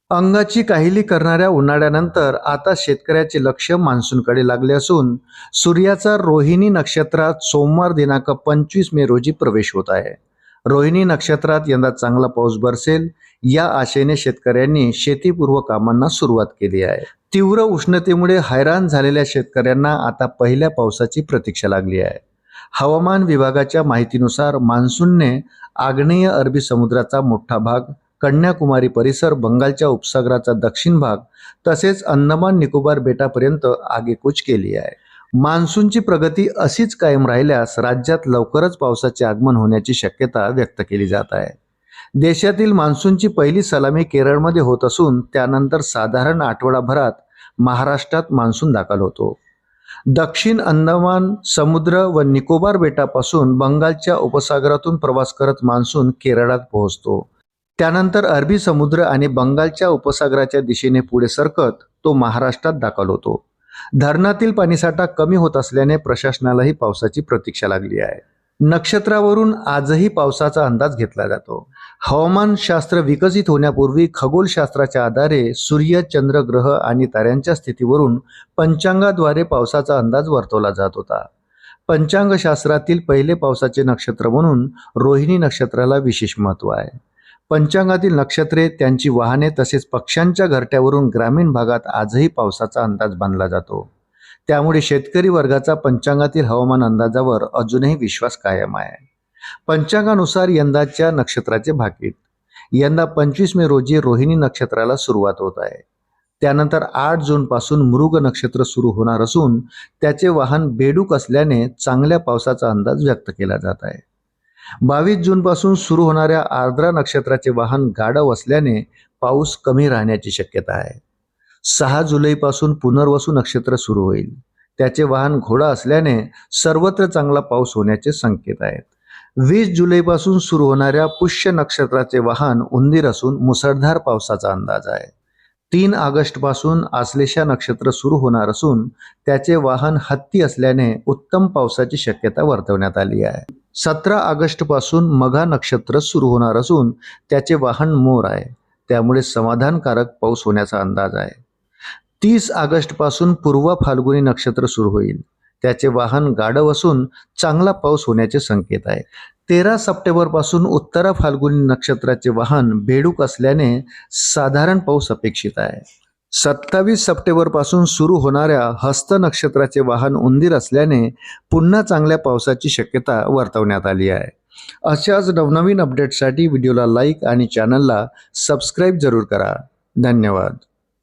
अंगाची काहिली करणाऱ्या उन्हाळ्यानंतर आता शेतकऱ्याचे लक्ष मान्सूनकडे लागले असून सूर्याचा रोहिणी नक्षत्रात सोमवार दिनांक 25 मे रोजी प्रवेश होत आहे। रोहिणी नक्षत्रात यंदा चांगला पाऊस बरसेल या आशेने शेतकऱ्यांनी शेतीपूर्व कामांना सुरुवात केली आहे। तीव्र उष्णतेमुळे हैराण झालेल्या शेतकऱ्यांना आता पहिल्या पावसाची प्रतीक्षा लागली आहे। हवामान विभागाच्या माहितीनुसार मान्सूनने आग्नेय अरबी समुद्राचा मोठा भाग, कन्याकुमारी परिसर, बंगालच्या उपसागराचा दक्षिण भाग तसेच अंदमान निकोबार बेटापर्यंत आगेकूच केली आहे। मान्सूनची प्रगती अशीच कायम राहिल्यास राज्यात लवकरच पावसाचे आगमन होण्याची शक्यता व्यक्त केली जात आहे। देशातील मान्सूनची पहिली सलामी केरळमध्ये होत असून त्यानंतर साधारण आठवडाभरात महाराष्ट्रात मान्सून दाखल होतो। दक्षिण अंदमान समुद्र व निकोबार बेटापासून बंगालच्या उपसागरातून प्रवास करत मान्सून केरळात पोहोचतो। त्यानंतर अरबी समुद्र आणि बंगालच्या उपसागराच्या दिशेने पुढे सरकत तो महाराष्ट्रात दाखल होतो। धरणातील पाणीसाठा कमी होत असल्याने प्रशासनालाही पावसाची प्रतीक्षा लागली आहे। नक्षत्रावरून आजही पावसाचा अंदाज घेतला जातो। हवामानशास्त्र विकसित होण्यापूर्वी खगोलशास्त्राच्या आधारे सूर्य, चंद्र, ग्रह आणि ताऱ्यांच्या स्थितीवरून पंचांगाद्वारे पावसाचा अंदाज वर्तवला जात होता। पंचांगशास्त्रातील पहिले पावसाचे नक्षत्र म्हणून रोहिणी नक्षत्राला विशेष महत्त्व आहे। पंचांगातील नक्षत्रे, त्यांची वाहने तसेच पक्ष्यांच्या घरट्यावरून ग्रामीण भागात आजही पावसाचा अंदाज बांधला जातो। त्यामुळे शेतकरी वर्गाचा पंचांगातील हवामान अंदाजावर अजूनही विश्वास कायम आहे। पंचांगानुसार यंदाच्या नक्षत्राचे भाकीत, यंदा 25 मे रोजी रोहिणी नक्षत्राला सुरुवात होत आहे। त्यानंतर 8 जून पासून मृग नक्षत्र सुरू होणार असून त्याचे वाहन बेडूक असल्याने चांगल्या पावसाचा अंदाज व्यक्त केला जात आहे। 22 जून पासून सुरू होणाऱ्या आर्द्रा नक्षत्राचे वाहन गाढव असल्याने पाऊस कमी राहण्याची शक्यता आहे। 6 जुलै पासून पुनर्वसू नक्षत्र सुरू होईल, त्याचे वाहन घोडा असल्याने सर्वत्र चांगला पाऊस होण्याचे संकेत आहेत। 20 जुलै पासून सुरू होणाऱ्या पुष्य नक्षत्राचे वाहन उंदीर असून मुसळधार पावसाचा अंदाज आहे। 3 ऑगस्ट पासून आश्लेषा नक्षत्र सुरू होणार असून त्याचे वाहन हत्ती असल्याने उत्तम पावसाची शक्यता वर्तवण्यात आली आहे। 17 ऑगस्ट पासून मघा नक्षत्र सुरू होणार असून त्याचे वाहन मोर आहे, त्यामुळे समाधानकारक पाऊस होण्याचा अंदाज आहे। 30 ऑगस्ट पासून पूर्व फाल्गुनी नक्षत्र सुरू होईल, त्याचे वाहन गाढव असून चांगला पाऊस होण्याचे संकेत आहे। 13 सप्टेंबर पासून उत्तरा फाल्गुनी नक्षत्राचे वाहन बेडूक असल्याने साधारण पाऊस अपेक्षित आहे। 27 सप्टेंबर पासून सुरू होणाऱ्या हस्त नक्षत्राचे वाहन उंदीर असल्याने पुन्हा चांगल्या पावसाची शक्यता वर्तवण्यात आली आहे। अशाच नवनवीन अपडेट्ससाठी व्हिडिओला लाईक आणि चॅनलला सबस्क्राईब जरूर करा। धन्यवाद।